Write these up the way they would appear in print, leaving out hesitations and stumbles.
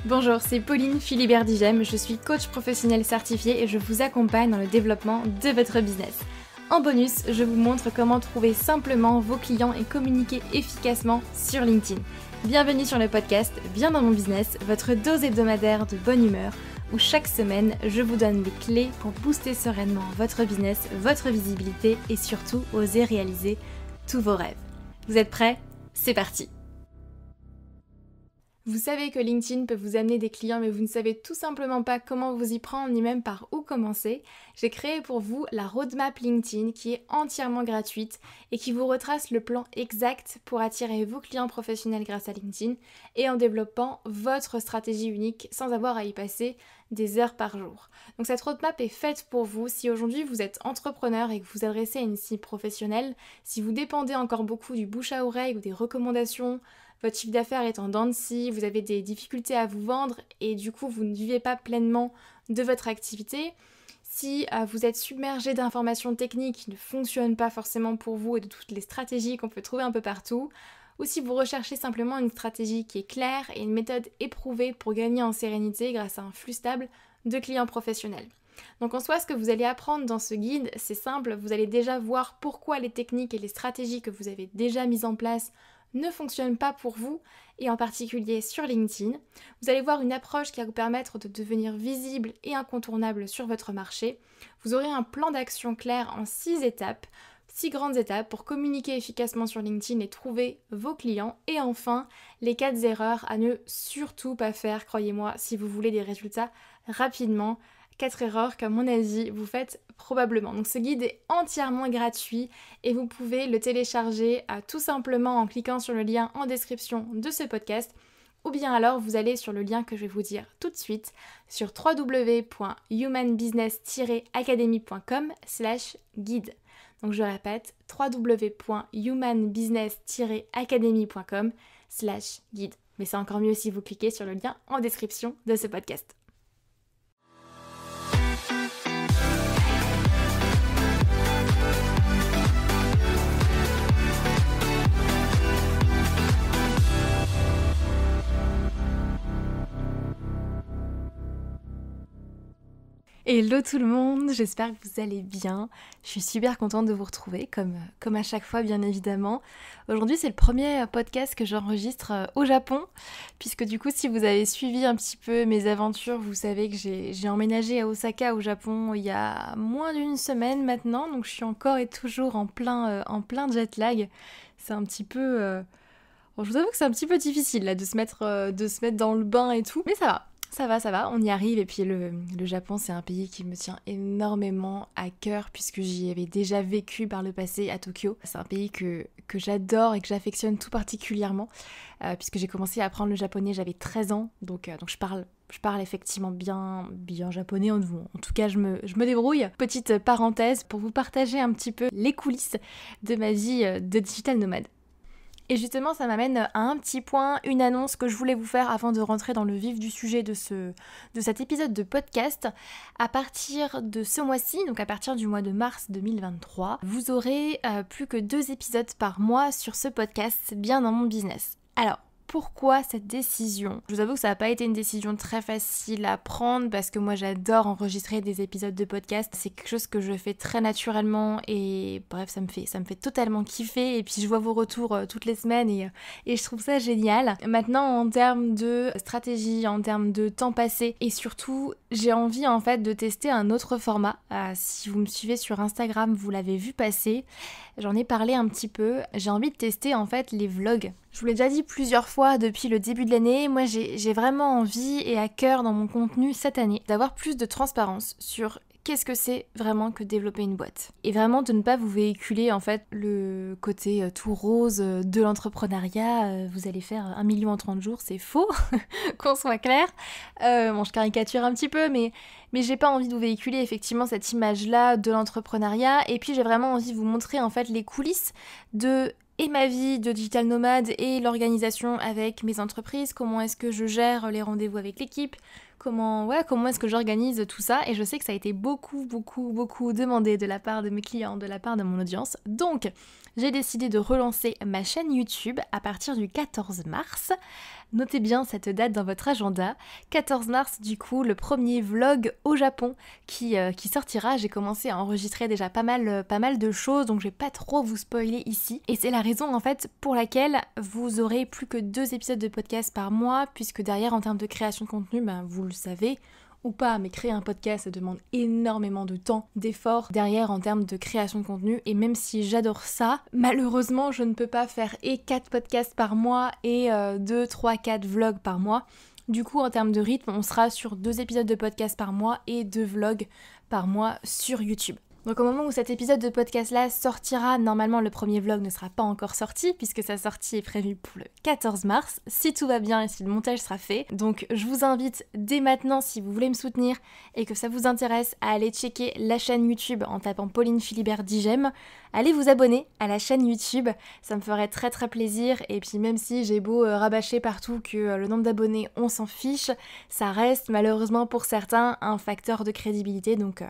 Bonjour, c'est Pauline Philibert-Digem, je suis coach professionnel certifié et je vous accompagne dans le développement de votre business. En bonus, je vous montre comment trouver simplement vos clients et communiquer efficacement sur LinkedIn. Bienvenue sur le podcast Bien dans mon business, votre dose hebdomadaire de bonne humeur, où chaque semaine, je vous donne les clés pour booster sereinement votre business, votre visibilité et surtout oser réaliser tous vos rêves. Vous êtes prêts ? C'est parti! Vous savez que LinkedIn peut vous amener des clients, mais vous ne savez tout simplement pas comment vous y prendre, ni même par où commencer. J'ai créé pour vous la roadmap LinkedIn qui est entièrement gratuite et qui vous retrace le plan exact pour attirer vos clients professionnels grâce à LinkedIn et en développant votre stratégie unique sans avoir à y passer des heures par jour. Donc cette roadmap est faite pour vous si aujourd'hui vous êtes entrepreneur et que vous vous adressez à une cible professionnelle, si vous dépendez encore beaucoup du bouche à oreille ou des recommandations, votre chiffre d'affaires est en dents de scie, vous avez des difficultés à vous vendre et du coup vous ne vivez pas pleinement de votre activité. Si vous êtes submergé d'informations techniques qui ne fonctionnent pas forcément pour vous et de toutes les stratégies qu'on peut trouver un peu partout, ou si vous recherchez simplement une stratégie qui est claire et une méthode éprouvée pour gagner en sérénité grâce à un flux stable de clients professionnels. Donc en soi, ce que vous allez apprendre dans ce guide, c'est simple, vous allez déjà voir pourquoi les techniques et les stratégies que vous avez déjà mises en place ne fonctionnent pas pour vous, et en particulier sur LinkedIn. Vous allez voir une approche qui va vous permettre de devenir visible et incontournable sur votre marché. Vous aurez un plan d'action clair en 6 étapes, 6 grandes étapes pour communiquer efficacement sur LinkedIn et trouver vos clients. Et enfin, les 4 erreurs à ne surtout pas faire, croyez-moi, si vous voulez des résultats rapidement. 4 erreurs qu'à mon avis vous faites probablement. Donc ce guide est entièrement gratuit et vous pouvez le télécharger tout simplement en cliquant sur le lien en description de ce podcast, ou bien alors vous allez sur le lien que je vais vous dire tout de suite sur www.humanbusiness-academy.com/guide. Donc je répète, www.humanbusiness-academy.com/guide. Mais c'est encore mieux si vous cliquez sur le lien en description de ce podcast. Hello tout le monde, j'espère que vous allez bien. Je suis super contente de vous retrouver, comme à chaque fois bien évidemment. Aujourd'hui c'est le premier podcast que j'enregistre au Japon, puisque du coup si vous avez suivi un petit peu mes aventures, vous savez que j'ai emménagé à Osaka au Japon il y a moins d'une semaine maintenant, donc je suis encore et toujours en plein jet lag. C'est un petit peu... Bon, je vous avoue que c'est un petit peu difficile là de se mettre dans le bain et tout, mais ça va. Ça va, on y arrive. Et puis le Japon, c'est un pays qui me tient énormément à cœur puisque j'y avais déjà vécu par le passé à Tokyo. C'est un pays que j'adore et que j'affectionne tout particulièrement puisque j'ai commencé à apprendre le japonais, j'avais 13 ans, donc je parle effectivement bien japonais, en tout cas je me débrouille. Petite parenthèse pour vous partager un petit peu les coulisses de ma vie de digital nomade. Et justement, ça m'amène à un petit point, une annonce que je voulais vous faire avant de rentrer dans le vif du sujet de cet épisode de podcast. À partir de ce mois-ci, donc à partir du mois de mars 2023, vous aurez plus que 2 épisodes par mois sur ce podcast Bien dans mon business. Alors, pourquoi cette décision ? Je vous avoue que ça n'a pas été une décision très facile à prendre parce que moi j'adore enregistrer des épisodes de podcast. C'est quelque chose que je fais très naturellement et bref ça me fait totalement kiffer et puis je vois vos retours toutes les semaines et je trouve ça génial. Maintenant en termes de stratégie, en termes de temps passé et surtout j'ai envie en fait de tester un autre format. Si vous me suivez sur Instagram vous l'avez vu passer, j'en ai parlé un petit peu. J'ai envie de tester en fait les vlogs. Je vous l'ai déjà dit plusieurs fois depuis le début de l'année, moi j'ai vraiment envie et à cœur dans mon contenu cette année d'avoir plus de transparence sur qu'est-ce que c'est vraiment que développer une boîte. Et vraiment de ne pas vous véhiculer en fait le côté tout rose de l'entrepreneuriat, vous allez faire 1 million en 30 jours, c'est faux, qu'on soit clair. Bon je caricature un petit peu mais j'ai pas envie de vous véhiculer effectivement cette image-là de l'entrepreneuriat et puis j'ai vraiment envie de vous montrer en fait les coulisses de et ma vie de digital nomade et l'organisation avec mes entreprises, comment est-ce que je gère les rendez-vous avec l'équipe, comment est-ce que j'organise tout ça, et je sais que ça a été beaucoup demandé de la part de mes clients, de la part de mon audience. Donc j'ai décidé de relancer ma chaîne YouTube à partir du 14 mars. Notez bien cette date dans votre agenda. 14 mars, du coup, le premier vlog au Japon qui sortira. J'ai commencé à enregistrer déjà pas mal de choses, donc je vais pas trop vous spoiler ici. Et c'est la raison en fait pour laquelle vous aurez plus que 2 épisodes de podcast par mois, puisque derrière en termes de création de contenu, vous le savez, ou pas, mais créer un podcast, ça demande énormément de temps, d'efforts derrière en termes de création de contenu, et même si j'adore ça, malheureusement je ne peux pas faire et 4 podcasts par mois et 2, 3, 4 vlogs par mois. Du coup en termes de rythme, on sera sur 2 épisodes de podcast par mois et 2 vlogs par mois sur YouTube. Donc au moment où cet épisode de podcast là sortira, normalement le premier vlog ne sera pas encore sorti puisque sa sortie est prévue pour le 14 mars, si tout va bien et si le montage sera fait. Donc je vous invite dès maintenant, si vous voulez me soutenir et que ça vous intéresse, à aller checker la chaîne YouTube en tapant Pauline Philibert 10 j'aime. Allez vous abonner à la chaîne YouTube, ça me ferait très plaisir, et puis même si j'ai beau rabâcher partout que le nombre d'abonnés on s'en fiche, ça reste malheureusement pour certains un facteur de crédibilité, donc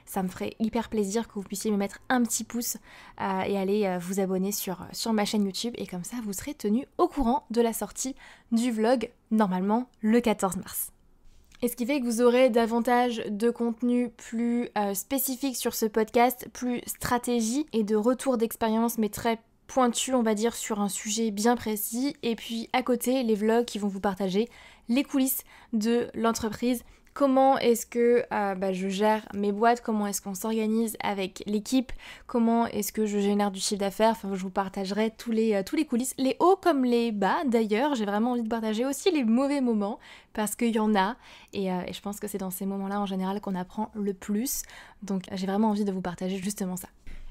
ça me ferait hyper plaisir que vous puissiez me mettre un petit pouce et aller vous abonner sur ma chaîne YouTube, et comme ça vous serez tenu au courant de la sortie du vlog, normalement le 14 mars. Et ce qui fait que vous aurez davantage de contenu plus spécifique sur ce podcast, plus stratégie et de retour d'expérience, mais très pointu, on va dire, sur un sujet bien précis. Et puis à côté, les vlogs qui vont vous partager les coulisses de l'entreprise. Comment est-ce que je gère mes boîtes, comment est-ce qu'on s'organise avec l'équipe, comment est-ce que je génère du chiffre d'affaires, enfin je vous partagerai tous les coulisses, les hauts comme les bas d'ailleurs. J'ai vraiment envie de partager aussi les mauvais moments parce qu'il y en a, et je pense que c'est dans ces moments-là en général qu'on apprend le plus, donc j'ai vraiment envie de vous partager justement ça.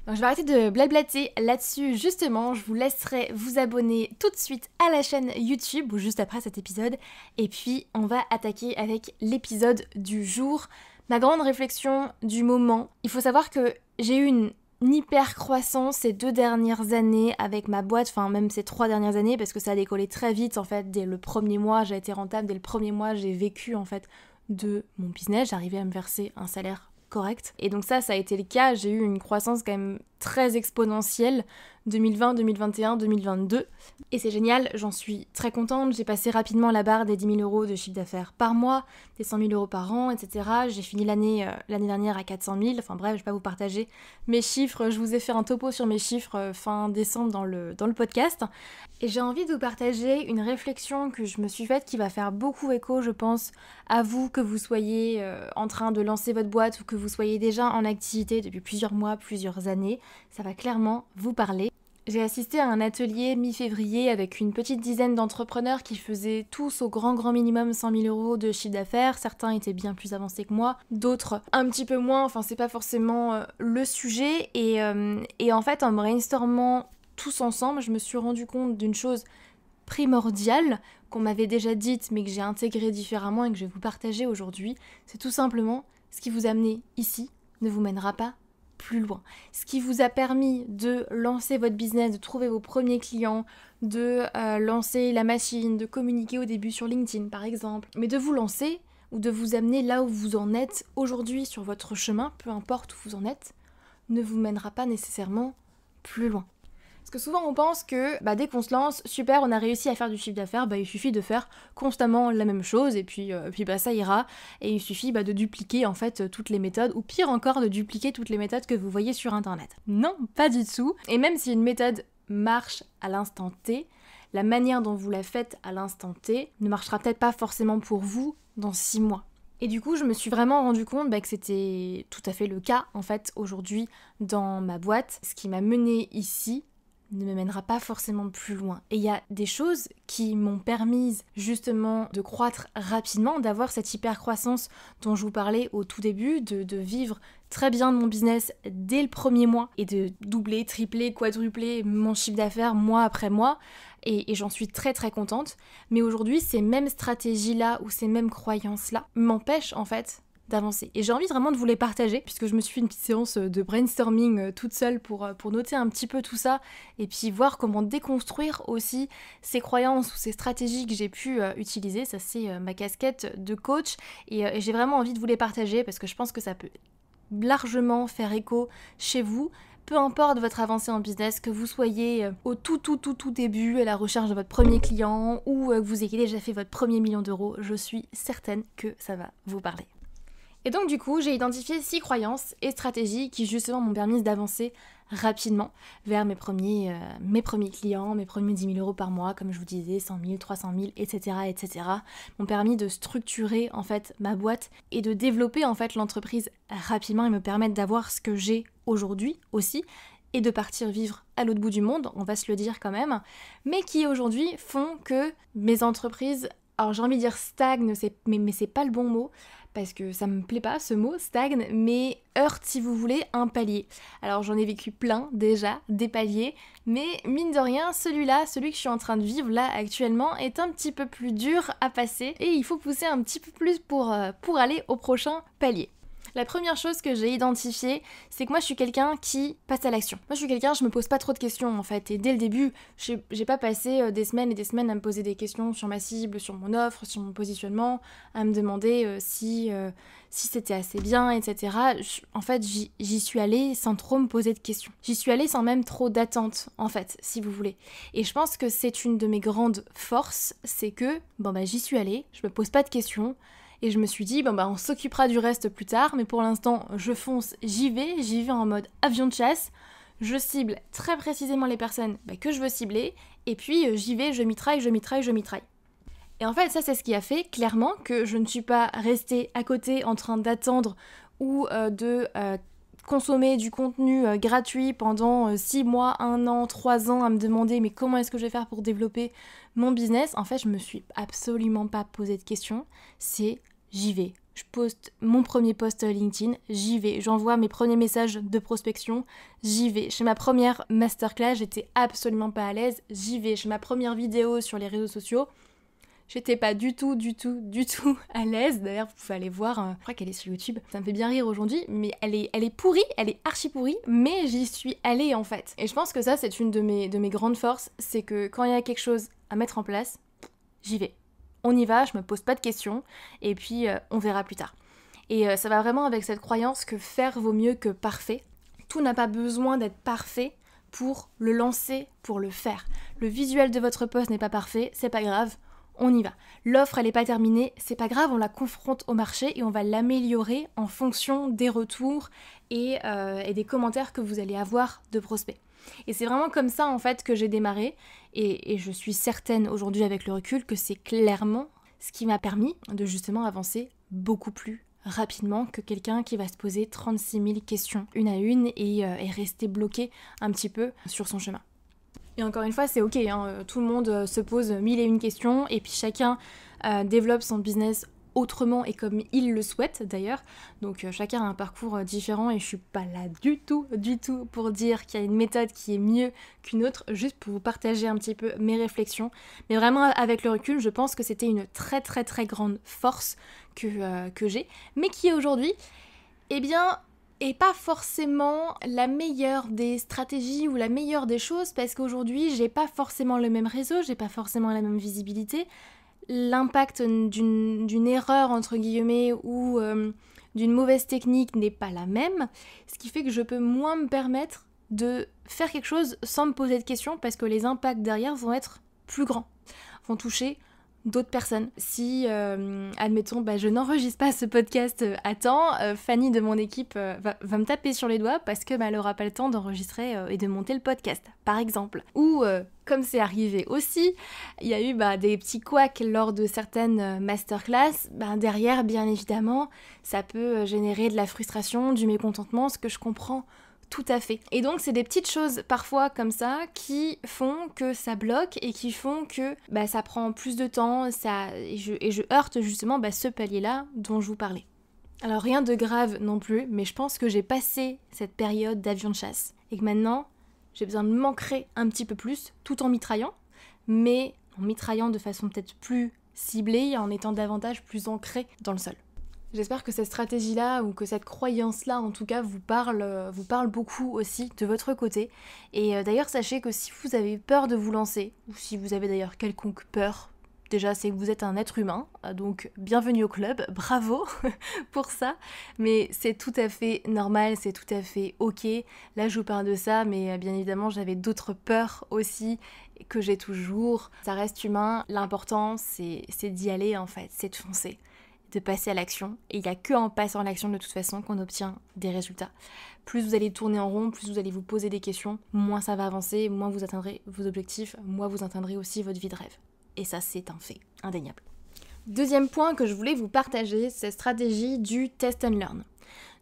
Donc je vais arrêter de blablater là-dessus justement, je vous laisserai vous abonner tout de suite à la chaîne YouTube ou juste après cet épisode, et puis on va attaquer avec l'épisode du jour, ma grande réflexion du moment. Il faut savoir que j'ai eu une hyper croissance ces 2 dernières années avec ma boîte, enfin même ces 3 dernières années, parce que ça a décollé très vite en fait. Dès le premier mois j'ai été rentable, dès le premier mois j'ai vécu en fait de mon business, j'arrivais à me verser un salaire correct. Et donc ça a été le cas, j'ai eu une croissance quand même très exponentielle 2020, 2021, 2022. Et c'est génial, j'en suis très contente. J'ai passé rapidement la barre des 10 000 euros de chiffre d'affaires par mois, des 100 000 euros par an, etc. J'ai fini l'année dernière à 400 000. Enfin bref, je vais pas vous partager mes chiffres. Je vous ai fait un topo sur mes chiffres fin décembre dans le podcast. Et j'ai envie de vous partager une réflexion que je me suis faite qui va faire beaucoup écho, je pense, à vous, que vous soyez en train de lancer votre boîte ou que vous soyez déjà en activité depuis plusieurs mois, plusieurs années. Ça va clairement vous parler. J'ai assisté à un atelier mi-février avec une petite dizaine d'entrepreneurs qui faisaient tous au grand minimum 100 000 euros de chiffre d'affaires. Certains étaient bien plus avancés que moi, d'autres un petit peu moins, enfin c'est pas forcément le sujet. Et en fait, en brainstormant tous ensemble, je me suis rendu compte d'une chose primordiale qu'on m'avait déjà dite mais que j'ai intégrée différemment et que je vais vous partager aujourd'hui. C'est tout simplement ce qui vous a amené ici ne vous mènera pas plus loin. Ce qui vous a permis de lancer votre business, de trouver vos premiers clients, de lancer la machine, de communiquer au début sur LinkedIn par exemple, mais de vous lancer ou de vous amener là où vous en êtes aujourd'hui sur votre chemin, peu importe où vous en êtes, ne vous mènera pas nécessairement plus loin. Parce que souvent on pense que dès qu'on se lance, super, on a réussi à faire du chiffre d'affaires, il suffit de faire constamment la même chose et puis ça ira, et il suffit de dupliquer en fait toutes les méthodes, ou pire encore de dupliquer toutes les méthodes que vous voyez sur internet. Non, pas du tout. Et même si une méthode marche à l'instant T, la manière dont vous la faites à l'instant T ne marchera peut-être pas forcément pour vous dans 6 mois. Et du coup, je me suis vraiment rendu compte que c'était tout à fait le cas en fait aujourd'hui dans ma boîte. Ce qui m'a menée ici ne me mènera pas forcément plus loin. Et il y a des choses qui m'ont permis justement de croître rapidement, d'avoir cette hyper croissance dont je vous parlais au tout début, de vivre très bien de mon business dès le premier mois et de doubler, tripler, quadrupler mon chiffre d'affaires mois après mois. Et j'en suis très contente. Mais aujourd'hui, ces mêmes stratégies-là ou ces mêmes croyances-là m'empêchent en fait d'avancer. Et j'ai envie vraiment de vous les partager, puisque je me suis fait une petite séance de brainstorming toute seule pour noter un petit peu tout ça, et puis voir comment déconstruire aussi ces croyances ou ces stratégies que j'ai pu utiliser. Ça, c'est ma casquette de coach, et j'ai vraiment envie de vous les partager, parce que je pense que ça peut largement faire écho chez vous. Peu importe votre avancée en business, que vous soyez au tout début, à la recherche de votre premier client, ou que vous ayez déjà fait votre premier million d'euros, je suis certaine que ça va vous parler. Et donc du coup, j'ai identifié 6 croyances et stratégies qui justement m'ont permis d'avancer rapidement vers mes premiers clients, mes premiers 10 000 euros par mois, comme je vous disais, 100 000, 300 000, etc. M'ont permis de structurer en fait ma boîte et de développer en fait l'entreprise rapidement et me permettre d'avoir ce que j'ai aujourd'hui aussi et de partir vivre à l'autre bout du monde, on va se le dire quand même, mais qui aujourd'hui font que mes entreprises, alors j'ai envie de dire stagnent, mais c'est pas le bon mot, parce que ça me plaît pas ce mot, stagne, mais heurte si vous voulez un palier. Alors j'en ai vécu plein déjà, des paliers, mais mine de rien, celui que je suis en train de vivre là actuellement est un petit peu plus dur à passer et il faut pousser un petit peu plus pour aller au prochain palier. La première chose que j'ai identifiée, c'est que moi je suis quelqu'un qui passe à l'action. Moi je suis quelqu'un, je me pose pas trop de questions en fait. Et dès le début, j'ai pas passé des semaines et des semaines à me poser des questions sur ma cible, sur mon offre, sur mon positionnement, à me demander si c'était assez bien, etc. En fait, j'y suis allée sans trop me poser de questions. J'y suis allée sans même trop d'attente, en fait, si vous voulez. Et je pense que c'est une de mes grandes forces, c'est que, j'y suis allée, je me pose pas de questions. Et je me suis dit, on s'occupera du reste plus tard, mais pour l'instant, je fonce, j'y vais en mode avion de chasse, je cible très précisément les personnes que je veux cibler, et puis j'y vais, je mitraille. Et en fait, ça, c'est ce qui a fait, clairement, que je ne suis pas restée à côté en train d'attendre ou de consommer du contenu gratuit pendant 6 mois, 1 an, 3 ans, à me demander mais comment est-ce que je vais faire pour développer mon business. En fait, je me suis absolument pas posé de questions, j'y vais. Je poste mon premier post LinkedIn, j'y vais. J'envoie mes premiers messages de prospection, j'y vais. Chez ma première masterclass, j'étais absolument pas à l'aise, j'y vais. Chez ma première vidéo sur les réseaux sociaux, j'étais pas du tout à l'aise. D'ailleurs, vous pouvez aller voir, je crois qu'elle est sur YouTube. Ça me fait bien rire aujourd'hui, mais elle est pourrie, elle est archi pourrie, mais j'y suis allée en fait. Et je pense que ça, c'est une de mes grandes forces, c'est que quand il y a quelque chose à mettre en place, j'y vais. On y va, je me pose pas de questions, et puis on verra plus tard. Et ça va vraiment avec cette croyance que faire vaut mieux que parfait. Tout n'a pas besoin d'être parfait pour le lancer, pour le faire. Le visuel de votre post n'est pas parfait, c'est pas grave, on y va. L'offre, elle n'est pas terminée, c'est pas grave, on la confronte au marché et on va l'améliorer en fonction des retours et des commentaires que vous allez avoir de prospects. Et c'est vraiment comme ça en fait que j'ai démarré et je suis certaine aujourd'hui avec le recul que c'est clairement ce qui m'a permis de justement avancer beaucoup plus rapidement que quelqu'un qui va se poser 36 000 questions une à une et rester bloqué un petit peu sur son chemin. Et encore une fois, c'est ok, tout le monde se pose 1001 questions et puis chacun développe son business autrement et comme il le souhaite d'ailleurs. Donc chacun a un parcours différent et je suis pas là du tout pour dire qu'il y a une méthode qui est mieux qu'une autre, juste pour vous partager un petit peu mes réflexions. Mais vraiment avec le recul, je pense que c'était une très grande force que j'ai, mais qui aujourd'hui, est pas forcément la meilleure des stratégies ou la meilleure des choses, parce qu'aujourd'hui j'ai pas forcément le même réseau, j'ai pas forcément la même visibilité. L'impact d'une erreur entre guillemets ou d'une mauvaise technique n'est pas la même, ce qui fait que je peux moins me permettre de faire quelque chose sans me poser de questions, parce que les impacts derrière vont être plus grands, vont toucher d'autres personnes. Si, admettons, je n'enregistre pas ce podcast à temps, Fanny de mon équipe va me taper sur les doigts parce que elle n'aura pas le temps d'enregistrer et de monter le podcast, par exemple. Ou, comme c'est arrivé aussi, il y a eu des petits couacs lors de certaines masterclass. Derrière, bien évidemment, ça peut générer de la frustration, du mécontentement, ce que je comprends tout à fait. Et donc c'est des petites choses parfois comme ça qui font que ça bloque et qui font que ça prend plus de temps et je heurte justement ce palier-là dont je vous parlais. Alors rien de grave non plus, mais je pense que j'ai passé cette période d'avion de chasse et que maintenant j'ai besoin de m'ancrer un petit peu plus tout en mitraillant, mais en mitraillant de façon peut-être plus ciblée, en étant davantage plus ancrée dans le sol. J'espère que cette stratégie-là ou que cette croyance-là en tout cas vous parle beaucoup aussi de votre côté. Et d'ailleurs sachez que si vous avez peur de vous lancer, ou si vous avez d'ailleurs quelconque peur, déjà c'est que vous êtes un être humain, donc bienvenue au club, bravo pour ça. Mais c'est tout à fait normal, c'est tout à fait ok. Là je vous parle de ça, mais bien évidemment j'avais d'autres peurs aussi que j'ai toujours. Ça reste humain, l'important c'est d'y aller en fait, c'est de foncer, de passer à l'action. Et il n'y a que en passant à l'action de toute façon qu'on obtient des résultats. Plus vous allez tourner en rond, plus vous allez vous poser des questions, moins ça va avancer, moins vous atteindrez vos objectifs, moins vous atteindrez aussi votre vie de rêve. Et ça, c'est un fait indéniable. Deuxième point que je voulais vous partager, c'est la stratégie du test and learn.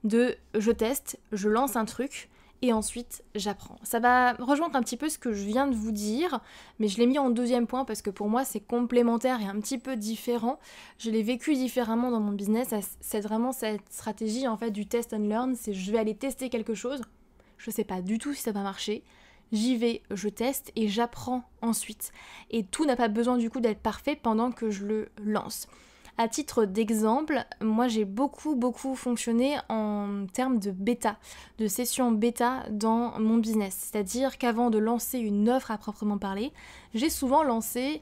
De je teste, je lance un truc, et ensuite j'apprends. Ça va rejoindre un petit peu ce que je viens de vous dire, mais je l'ai mis en deuxième point parce que pour moi c'est complémentaire et un petit peu différent. Je l'ai vécu différemment dans mon business, c'est vraiment cette stratégie en fait du test and learn, c'est je vais aller tester quelque chose, je sais pas du tout si ça va marcher, j'y vais, je teste et j'apprends ensuite. Et tout n'a pas besoin du coup d'être parfait pendant que je le lance. À titre d'exemple, moi j'ai beaucoup fonctionné en termes de bêta, de session bêta dans mon business. C'est-à-dire qu'avant de lancer une offre à proprement parler, j'ai souvent lancé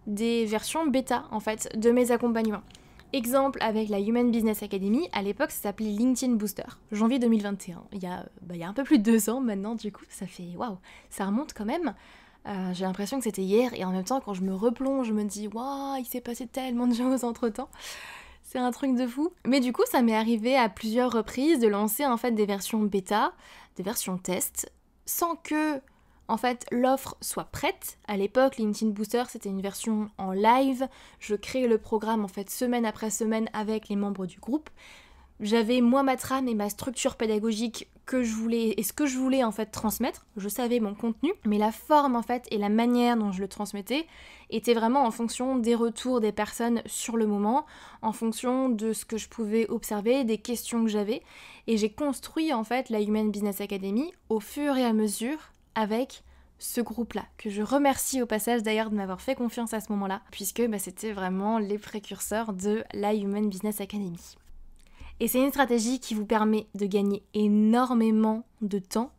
des versions bêta en fait de mes accompagnements. Exemple avec la Human Business Academy, à l'époque ça s'appelait LinkedIn Booster, janvier 2021. Il y a un peu plus de 2 ans maintenant du coup, ça fait waouh, ça remonte quand même. J'ai l'impression que c'était hier et en même temps quand je me replonge je me dis waouh il s'est passé tellement de choses entre temps, c'est un truc de fou. Mais du coup ça m'est arrivé à plusieurs reprises de lancer en fait des versions bêta, des versions test, sans que en fait l'offre soit prête. À l'époque LinkedIn Booster c'était une version en live, je créais le programme en fait semaine après semaine avec les membres du groupe. J'avais moi ma trame et ma structure pédagogique que je voulais et ce que je voulais en fait transmettre. Je savais mon contenu, mais la forme en fait et la manière dont je le transmettais était vraiment en fonction des retours des personnes sur le moment, en fonction de ce que je pouvais observer, des questions que j'avais. Et j'ai construit en fait la Human Business Academy au fur et à mesure avec ce groupe-là, que je remercie au passage d'ailleurs de m'avoir fait confiance à ce moment-là, puisque c'était vraiment les précurseurs de la Human Business Academy. Et c'est une stratégie qui vous permet de gagner énormément de temps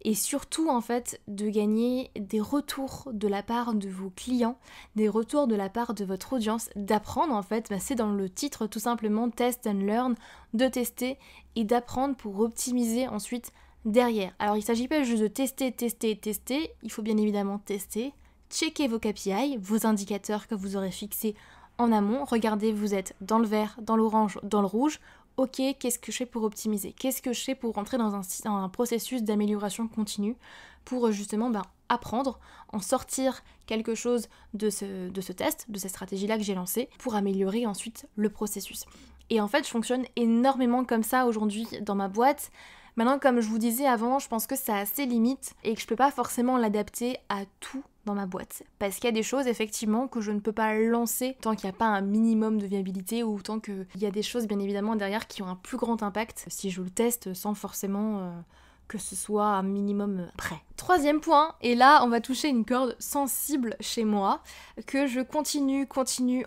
et surtout en fait de gagner des retours de la part de vos clients, des retours de la part de votre audience, d'apprendre en fait, c'est dans le titre tout simplement test and learn, de tester et d'apprendre pour optimiser ensuite derrière. Alors il ne s'agit pas juste de tester, il faut bien évidemment tester, checker vos KPI, vos indicateurs que vous aurez fixés en amont, regardez vous êtes dans le vert, dans l'orange, dans le rouge. Ok, qu'est-ce que je fais pour optimiser? Qu'est-ce que je fais pour rentrer dans un processus d'amélioration continue pour justement apprendre, en sortir quelque chose de ce test, de cette stratégie-là que j'ai lancée, pour améliorer ensuite le processus. Et en fait, je fonctionne énormément comme ça aujourd'hui dans ma boîte. Maintenant, comme je vous disais avant, je pense que ça a ses limites et que je peux pas forcément l'adapter à tout dans ma boîte. Parce qu'il y a des choses effectivement que je ne peux pas lancer tant qu'il n'y a pas un minimum de viabilité ou tant qu'il y a des choses bien évidemment derrière qui ont un plus grand impact si je le teste sans forcément que ce soit un minimum prêt. Troisième point, et là on va toucher une corde sensible chez moi, que je continue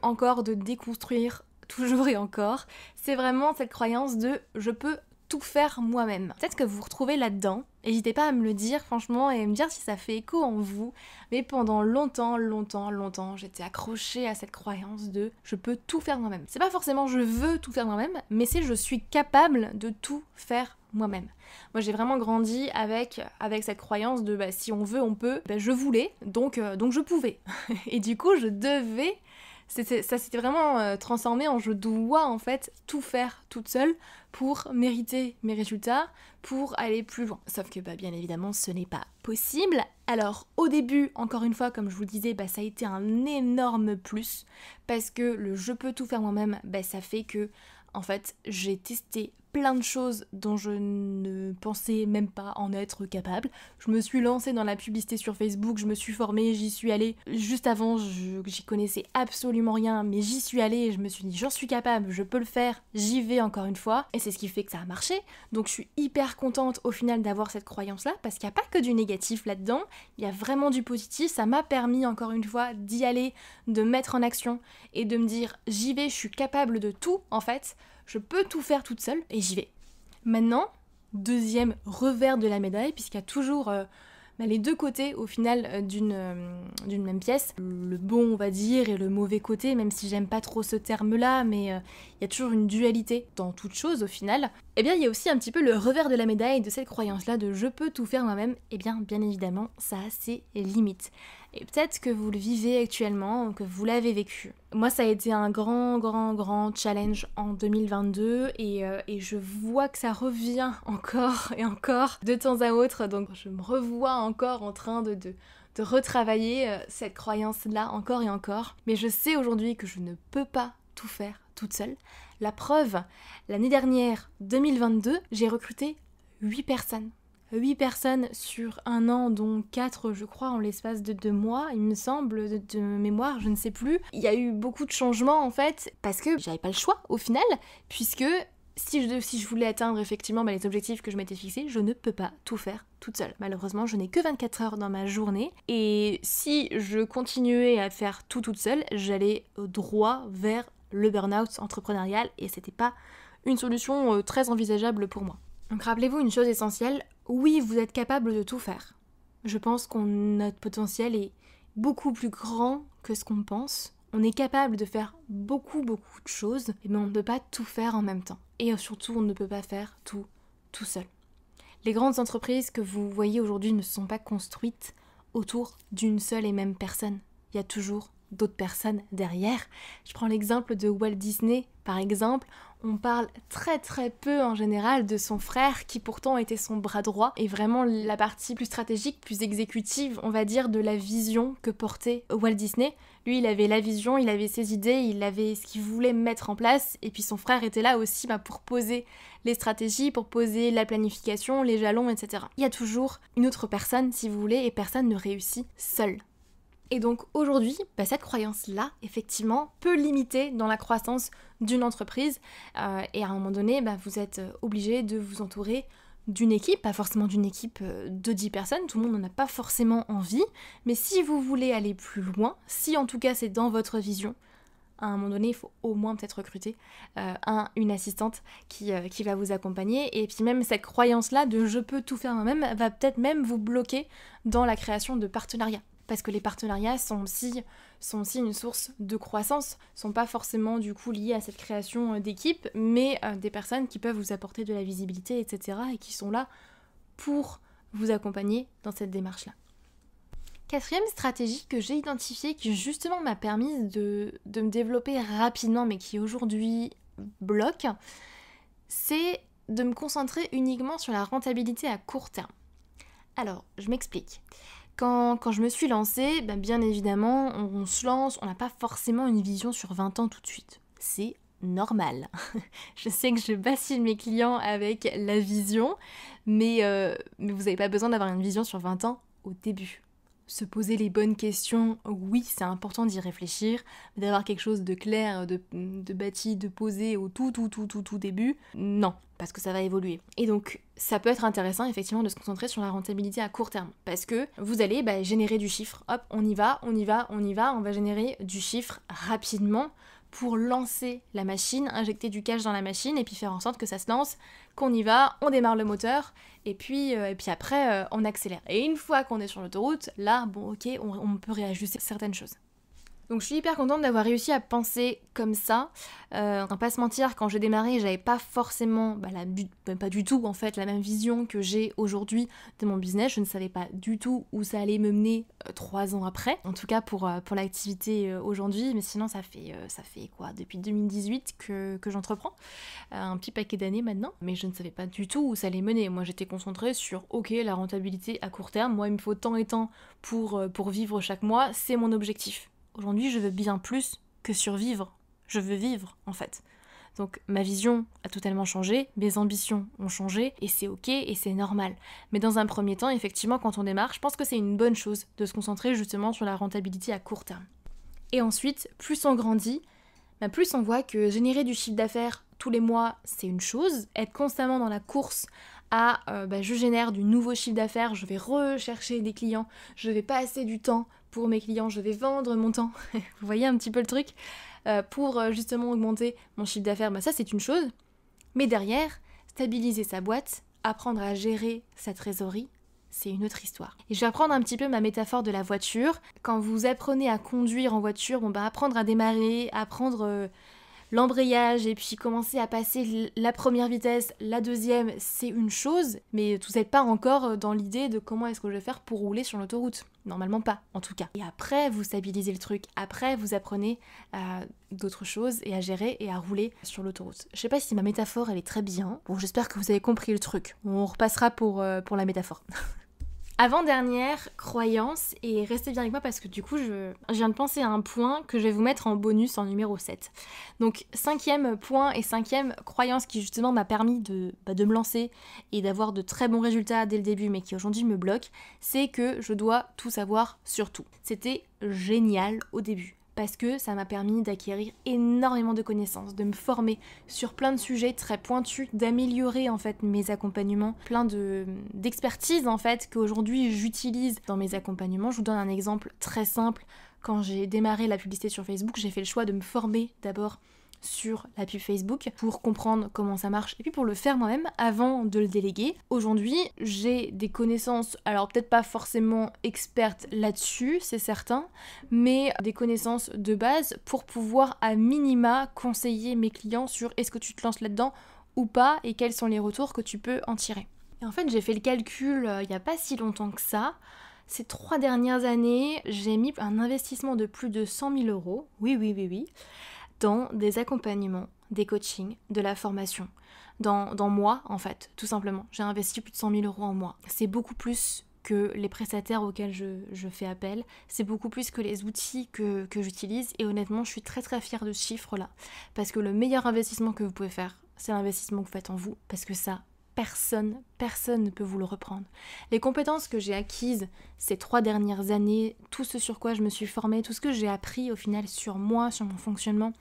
encore de déconstruire toujours et encore, c'est vraiment cette croyance de je peux tout faire moi-même. Peut-être que vous vous retrouvez là-dedans, n'hésitez pas à me le dire franchement et me dire si ça fait écho en vous, mais pendant longtemps, j'étais accrochée à cette croyance de je peux tout faire moi-même. C'est pas forcément je veux tout faire moi-même, mais c'est je suis capable de tout faire moi-même. Moi j'ai vraiment grandi avec cette croyance de si on veut on peut, je voulais, donc je pouvais. Et du coup je devais, ça s'était vraiment transformé en je dois en fait tout faire toute seule pour mériter mes résultats, pour aller plus loin. Sauf que bien évidemment ce n'est pas possible. Alors au début, encore une fois comme je vous le disais, ça a été un énorme plus parce que le je peux tout faire moi-même, ça fait que en fait j'ai testé plein de choses dont je ne pensais même pas en être capable. Je me suis lancée dans la publicité sur Facebook, je me suis formée, j'y suis allée. Juste avant, j'y connaissais absolument rien, mais j'y suis allée et je me suis dit j'en suis capable, je peux le faire, j'y vais encore une fois. Et c'est ce qui fait que ça a marché. Donc je suis hyper contente au final d'avoir cette croyance-là, parce qu'il n'y a pas que du négatif là-dedans, il y a vraiment du positif. Ça m'a permis encore une fois d'y aller, de mettre en action et de me dire j'y vais, je suis capable de tout en fait. je peux tout faire toute seule et j'y vais. Maintenant, deuxième revers de la médaille, puisqu'il y a toujours les deux côtés au final d'une même pièce. Le bon, on va dire, et le mauvais côté, même si j'aime pas trop ce terme-là, mais il y a toujours une dualité dans toute chose au final. Eh bien, il y a aussi un petit peu le revers de la médaille de cette croyance-là de je peux tout faire moi-même. Eh bien évidemment, ça a ses limites. Et peut-être que vous le vivez actuellement, que vous l'avez vécu. Moi, ça a été un grand challenge en 2022 et je vois que ça revient encore et encore de temps à autre. Donc, je me revois encore en train de retravailler cette croyance-là encore et encore. Mais je sais aujourd'hui que je ne peux pas tout faire toute seule. La preuve, l'année dernière, 2022, j'ai recruté 8 personnes. 8 personnes sur un an, dont 4 je crois en l'espace de 2 mois, il me semble, de mémoire, je ne sais plus. Il y a eu beaucoup de changements en fait, parce que j'avais pas le choix au final, puisque si je voulais atteindre effectivement les objectifs que je m'étais fixés, je ne peux pas tout faire toute seule. Malheureusement, je n'ai que 24 heures dans ma journée, et si je continuais à faire tout toute seule, j'allais droit vers le burn-out entrepreneurial, et c'était pas une solution très envisageable pour moi. Donc rappelez-vous une chose essentielle, oui, vous êtes capable de tout faire. Je pense que notre potentiel est beaucoup plus grand que ce qu'on pense. On est capable de faire beaucoup de choses, mais on ne peut pas tout faire en même temps. Et surtout, on ne peut pas faire tout seul. Les grandes entreprises que vous voyez aujourd'hui ne sont pas construites autour d'une seule et même personne. Il y a toujours d'autres personnes derrière. Je prends l'exemple de Walt Disney, par exemple. On parle très peu en général de son frère qui pourtant était son bras droit et vraiment la partie plus stratégique, plus exécutive, on va dire, de la vision que portait Walt Disney. Lui, il avait la vision, il avait ses idées, il avait ce qu'il voulait mettre en place et puis son frère était là aussi pour poser les stratégies, pour poser la planification, les jalons, etc. Il y a toujours une autre personne, si vous voulez, et personne ne réussit seul. Et donc aujourd'hui, cette croyance-là, effectivement, peut limiter dans la croissance d'une entreprise. Et à un moment donné, vous êtes obligé de vous entourer d'une équipe, pas forcément d'une équipe de 10 personnes, tout le monde n'en a pas forcément envie. Mais si vous voulez aller plus loin, si en tout cas c'est dans votre vision, à un moment donné, il faut au moins peut-être recruter une assistante qui va vous accompagner. Et puis même cette croyance-là de je peux tout faire moi-même va peut-être même vous bloquer dans la création de partenariats. Parce que les partenariats sont aussi une source de croissance, sont pas forcément du coup liés à cette création d'équipe, mais des personnes qui peuvent vous apporter de la visibilité, etc. et qui sont là pour vous accompagner dans cette démarche-là. Quatrième stratégie que j'ai identifiée, qui justement m'a permis de me développer rapidement, mais qui aujourd'hui bloque, c'est de me concentrer uniquement sur la rentabilité à court terme. Alors, je m'explique. Quand je me suis lancée, bien évidemment, on se lance, on n'a pas forcément une vision sur 20 ans tout de suite. C'est normal. Je sais que je bassine mes clients avec la vision, mais vous n'avez pas besoin d'avoir une vision sur 20 ans au début. Se poser les bonnes questions, oui, c'est important d'y réfléchir, mais d'avoir quelque chose de clair, de bâti, de posé au tout début, non, parce que ça va évoluer. Et donc, ça peut être intéressant effectivement de se concentrer sur la rentabilité à court terme, parce que vous allez générer du chiffre. Hop, on va générer du chiffre rapidement pour lancer la machine, injecter du cash dans la machine et puis faire en sorte que ça se lance, qu'on y va, on démarre le moteur et puis après on accélère. Et une fois qu'on est sur l'autoroute, là, on peut réajuster certaines choses. Donc je suis hyper contente d'avoir réussi à penser comme ça. On va pas se mentir, quand j'ai démarré, j'avais pas forcément, pas du tout en fait, la même vision que j'ai aujourd'hui de mon business. Je ne savais pas du tout où ça allait me mener 3 ans après. En tout cas pour l'activité aujourd'hui, mais sinon ça fait quoi, depuis 2018 que j'entreprends. Un petit paquet d'années maintenant, mais je ne savais pas du tout où ça allait mener. Moi j'étais concentrée sur, la rentabilité à court terme. Moi il me faut tant et tant pour vivre chaque mois, c'est mon objectif. Aujourd'hui, je veux bien plus que survivre. Je veux vivre, en fait. Donc, ma vision a totalement changé, mes ambitions ont changé, et c'est ok, et c'est normal. Mais dans un premier temps, effectivement, quand on démarre, je pense que c'est une bonne chose de se concentrer justement sur la rentabilité à court terme. Et ensuite, plus on grandit, plus on voit que générer du chiffre d'affaires tous les mois, c'est une chose. Être constamment dans la course à je génère du nouveau chiffre d'affaires, je vais rechercher des clients, je vais passer du temps pour mes clients, je vais vendre mon temps. Vous voyez un petit peu le truc. Pour justement augmenter mon chiffre d'affaires, ça c'est une chose. Mais derrière, stabiliser sa boîte, apprendre à gérer sa trésorerie, c'est une autre histoire. Et je vais reprendre un petit peu ma métaphore de la voiture. Quand vous apprenez à conduire en voiture, apprendre à démarrer, apprendre l'embrayage et puis commencer à passer la première vitesse, la deuxième, c'est une chose, mais vous n'êtes pas encore dans l'idée de comment est-ce que je vais faire pour rouler sur l'autoroute. Normalement pas, en tout cas. Et après, vous stabilisez le truc. Après, vous apprenez d'autres choses et à gérer et à rouler sur l'autoroute. Je sais pas si ma métaphore, elle est très bien. Bon, j'espère que vous avez compris le truc. On repassera pour la métaphore. Avant-dernière croyance, et restez bien avec moi parce que du coup je viens de penser à un point que je vais vous mettre en bonus en numéro 7. Donc 5e point et 5e croyance qui justement m'a permis de me lancer et d'avoir de très bons résultats dès le début mais qui aujourd'hui me bloque, c'est que je dois tout savoir sur tout. C'était génial au début. Parce que ça m'a permis d'acquérir énormément de connaissances, de me former sur plein de sujets très pointus, d'améliorer en fait mes accompagnements, plein d'expertise en fait qu'aujourd'hui j'utilise dans mes accompagnements. Je vous donne un exemple très simple. Quand j'ai démarré la publicité sur Facebook, j'ai fait le choix de me former d'abord sur la pub Facebook pour comprendre comment ça marche et puis pour le faire moi-même avant de le déléguer. Aujourd'hui, j'ai des connaissances, alors peut-être pas forcément expertes là-dessus, c'est certain, mais des connaissances de base pour pouvoir à minima conseiller mes clients sur est-ce que tu te lances là-dedans ou pas et quels sont les retours que tu peux en tirer. Et en fait, j'ai fait le calcul il n'y a pas si longtemps que ça. Ces 3 dernières années, j'ai mis un investissement de plus de 100 000 €, oui, dans des accompagnements, des coachings, de la formation, dans moi en fait, tout simplement. J'ai investi plus de 100 000 € en moi. C'est beaucoup plus que les prestataires auxquels je fais appel, c'est beaucoup plus que les outils que j'utilise et honnêtement je suis très très fière de ce chiffre-là. Parce que le meilleur investissement que vous pouvez faire, c'est l'investissement que vous faites en vous, parce que ça, personne ne peut vous le reprendre. Les compétences que j'ai acquises ces 3 dernières années, tout ce sur quoi je me suis formée, tout ce que j'ai appris au final sur moi, sur mon fonctionnement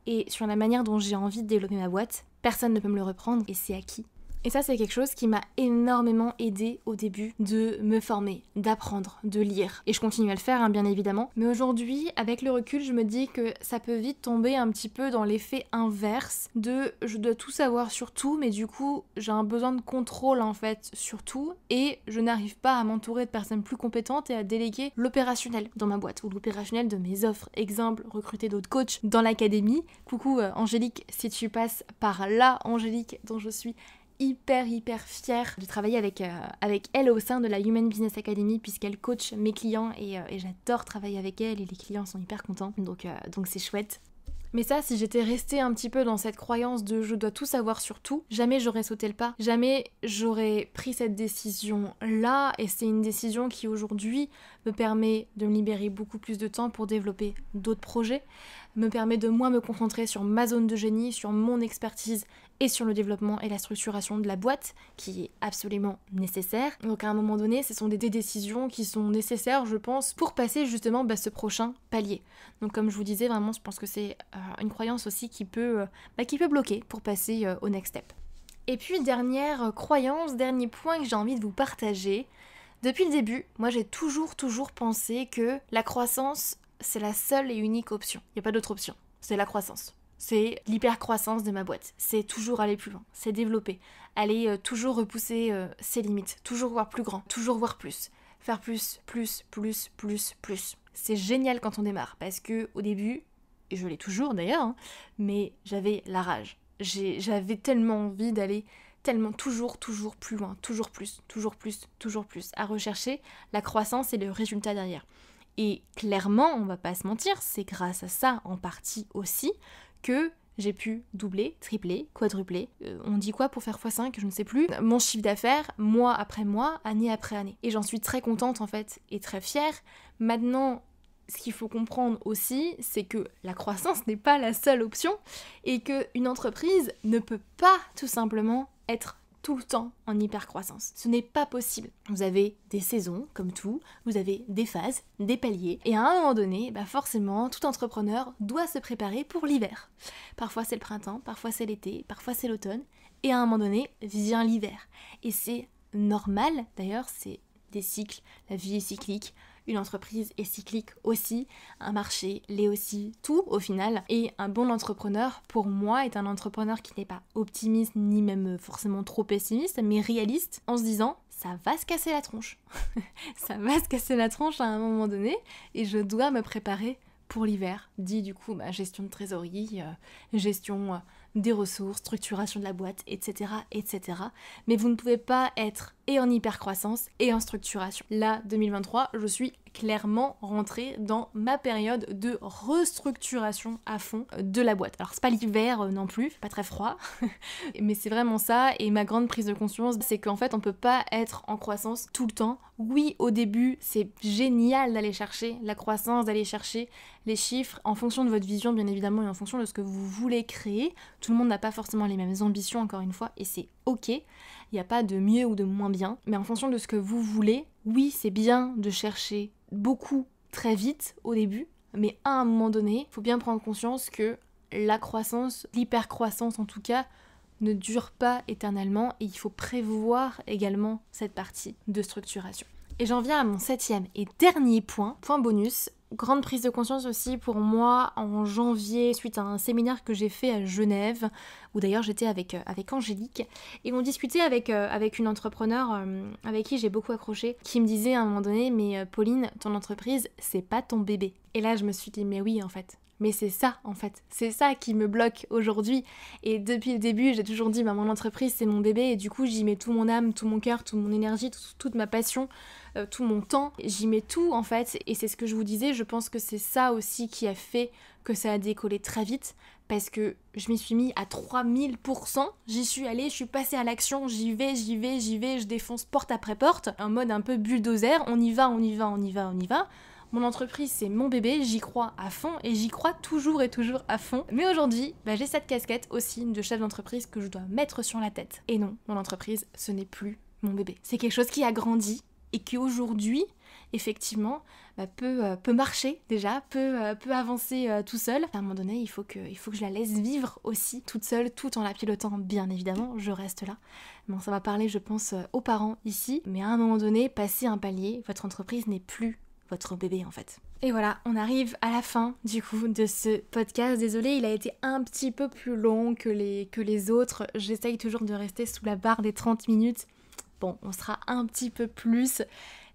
et sur la manière dont j'ai envie de développer ma boîte, personne ne peut me le reprendre et c'est acquis. Et ça, c'est quelque chose qui m'a énormément aidée au début de me former, d'apprendre, de lire. Et je continue à le faire, bien évidemment. Mais aujourd'hui, avec le recul, je me dis que ça peut vite tomber un petit peu dans l'effet inverse de je dois tout savoir sur tout, mais du coup, j'ai un besoin de contrôle en fait sur tout et je n'arrive pas à m'entourer de personnes plus compétentes et à déléguer l'opérationnel dans ma boîte ou l'opérationnel de mes offres. Exemple, recruter d'autres coachs dans l'académie. Coucou Angélique, si tu passes par là, Angélique, dont je suis hyper fière de travailler avec elle au sein de la Human Business Academy puisqu'elle coach mes clients et j'adore travailler avec elle et les clients sont hyper contents donc c'est chouette. Mais ça, si j'étais restée un petit peu dans cette croyance de je dois tout savoir sur tout, jamais j'aurais sauté le pas, jamais j'aurais pris cette décision-là et c'est une décision qui aujourd'hui me permet de me libérer beaucoup plus de temps pour développer d'autres projets, me permet de moins me concentrer sur ma zone de génie, sur mon expertise et sur le développement et la structuration de la boîte qui est absolument nécessaire. Donc à un moment donné, ce sont des décisions qui sont nécessaires, je pense, pour passer justement ce prochain palier. Donc comme je vous disais, vraiment, je pense que c'est une croyance aussi qui peut bloquer pour passer au next step. Et puis dernière croyance, dernier point que j'ai envie de vous partager. Depuis le début, moi j'ai toujours pensé que la croissance, c'est la seule et unique option. Il n'y a pas d'autre option, c'est la croissance. C'est l'hypercroissance de ma boîte. C'est toujours aller plus loin, c'est développer, aller toujours repousser ses limites, toujours voir plus grand, toujours voir plus, faire plus. C'est génial quand on démarre parce que au début, et je l'ai toujours d'ailleurs, mais j'avais la rage. J'avais tellement envie d'aller toujours plus loin, toujours plus, à rechercher la croissance et le résultat derrière. Et clairement, on va pas se mentir, c'est grâce à ça en partie aussi que j'ai pu doubler, tripler, quadrupler, on dit quoi pour faire x5, je ne sais plus, mon chiffre d'affaires, mois après mois, année après année. Et j'en suis très contente en fait, et très fière. Maintenant, ce qu'il faut comprendre aussi, c'est que la croissance n'est pas la seule option, et qu'une entreprise ne peut pas tout simplement être tout le temps en hypercroissance. Ce n'est pas possible. Vous avez des saisons, comme tout, vous avez des phases, des paliers, et à un moment donné, forcément, tout entrepreneur doit se préparer pour l'hiver. Parfois c'est le printemps, parfois c'est l'été, parfois c'est l'automne, et à un moment donné, vient l'hiver. Et c'est normal, d'ailleurs, c'est des cycles, la vie est cyclique, une entreprise est cyclique aussi, un marché l'est aussi, tout au final. Et un bon entrepreneur, pour moi, est un entrepreneur qui n'est pas optimiste ni même forcément trop pessimiste, mais réaliste, en se disant ça va se casser la tronche. Ça va se casser la tronche à un moment donné et je dois me préparer pour l'hiver, dit du coup gestion de trésorerie, gestion des ressources, structuration de la boîte, etc., etc. Mais vous ne pouvez pas être et en hypercroissance et en structuration. Là, 2023, je suis clairement rentrée dans ma période de restructuration à fond de la boîte. Alors c'est pas l'hiver non plus, pas très froid, mais c'est vraiment ça, et ma grande prise de conscience, c'est qu'en fait on peut pas être en croissance tout le temps. Oui, au début, c'est génial d'aller chercher la croissance, d'aller chercher les chiffres en fonction de votre vision bien évidemment et en fonction de ce que vous voulez créer. Tout le monde n'a pas forcément les mêmes ambitions encore une fois et c'est ok, il n'y a pas de mieux ou de moins bien, mais en fonction de ce que vous voulez, oui c'est bien de chercher beaucoup très vite au début, mais à un moment donné, il faut bien prendre conscience que la croissance, l'hypercroissance en tout cas, ne dure pas éternellement et il faut prévoir également cette partie de structuration. Et j'en viens à mon 7e et dernier point bonus. Grande prise de conscience aussi pour moi en janvier suite à un séminaire que j'ai fait à Genève où d'ailleurs j'étais avec Angélique et on discutait avec une entrepreneure avec qui j'ai beaucoup accroché qui me disait à un moment donné mais Pauline, ton entreprise c'est pas ton bébé. Et là je me suis dit mais oui en fait. Mais c'est ça en fait, c'est ça qui me bloque aujourd'hui et depuis le début j'ai toujours dit mon entreprise c'est mon bébé et du coup j'y mets tout mon âme, tout mon cœur, toute mon énergie, toute ma passion, tout mon temps, j'y mets tout en fait et c'est ce que je vous disais, je pense que c'est ça aussi qui a fait que ça a décollé très vite parce que je m'y suis mis à 3000%, j'y suis allée, je suis passée à l'action, j'y vais, je défonce porte après porte, en mode un peu bulldozer, on y va. Mon entreprise, c'est mon bébé, j'y crois à fond et j'y crois toujours et toujours à fond. Mais aujourd'hui, j'ai cette casquette aussi de chef d'entreprise que je dois mettre sur la tête. Et non, mon entreprise, ce n'est plus mon bébé. C'est quelque chose qui a grandi et qui aujourd'hui, effectivement, peut marcher déjà, peut avancer tout seul. À un moment donné, il faut que je la laisse vivre aussi toute seule, tout en la pilotant, bien évidemment, je reste là. Bon, ça va parler, je pense, aux parents ici. Mais à un moment donné, passer un palier, votre entreprise n'est plus votre bébé en fait. Et voilà, on arrive à la fin du coup de ce podcast. Désolée, il a été un petit peu plus long que les autres. J'essaye toujours de rester sous la barre des 30 minutes. Bon, on sera un petit peu plus.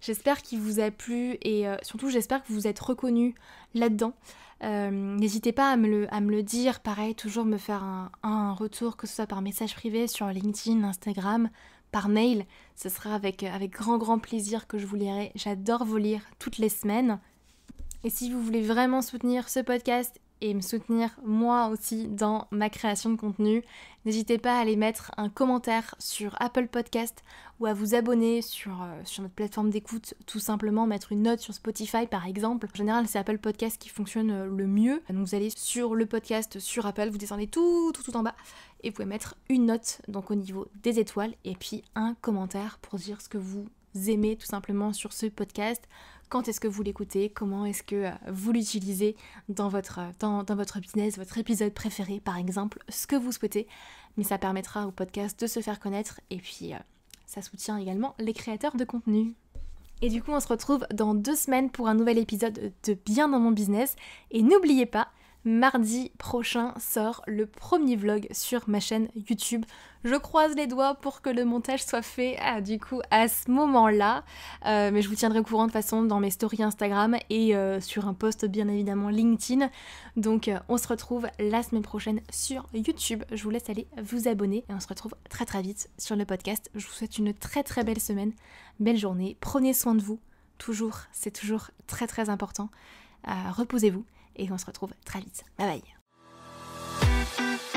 J'espère qu'il vous a plu et surtout j'espère que vous vous êtes reconnus là-dedans. N'hésitez pas à me le dire, pareil, toujours me faire un retour, que ce soit par message privé sur LinkedIn, Instagram, par mail, ce sera avec grand plaisir que je vous lirai. J'adore vous lire toutes les semaines. Et si vous voulez vraiment soutenir ce podcast et me soutenir moi aussi dans ma création de contenu, n'hésitez pas à aller mettre un commentaire sur Apple Podcast ou à vous abonner sur notre plateforme d'écoute, tout simplement mettre une note sur Spotify par exemple. En général c'est Apple Podcast qui fonctionne le mieux. Donc vous allez sur le podcast sur Apple, vous descendez tout en bas et vous pouvez mettre une note donc au niveau des étoiles et puis un commentaire pour dire ce que vous aimez tout simplement sur ce podcast. Quand est-ce que vous l'écoutez, comment est-ce que vous l'utilisez dans votre business, votre épisode préféré par exemple, ce que vous souhaitez. Mais ça permettra au podcast de se faire connaître et puis ça soutient également les créateurs de contenu. Et du coup on se retrouve dans 2 semaines pour un nouvel épisode de Bien dans mon business. Et n'oubliez pas, mardi prochain sort le premier vlog sur ma chaîne YouTube. Je croise les doigts pour que le montage soit fait du coup à ce moment-là. Mais je vous tiendrai au courant de toute façon dans mes stories Instagram et sur un post bien évidemment LinkedIn. Donc on se retrouve la semaine prochaine sur YouTube. Je vous laisse aller vous abonner et on se retrouve très très vite sur le podcast. Je vous souhaite une très très belle semaine, belle journée. Prenez soin de vous. C'est toujours très très important. Reposez-vous. Et on se retrouve très vite. Bye bye.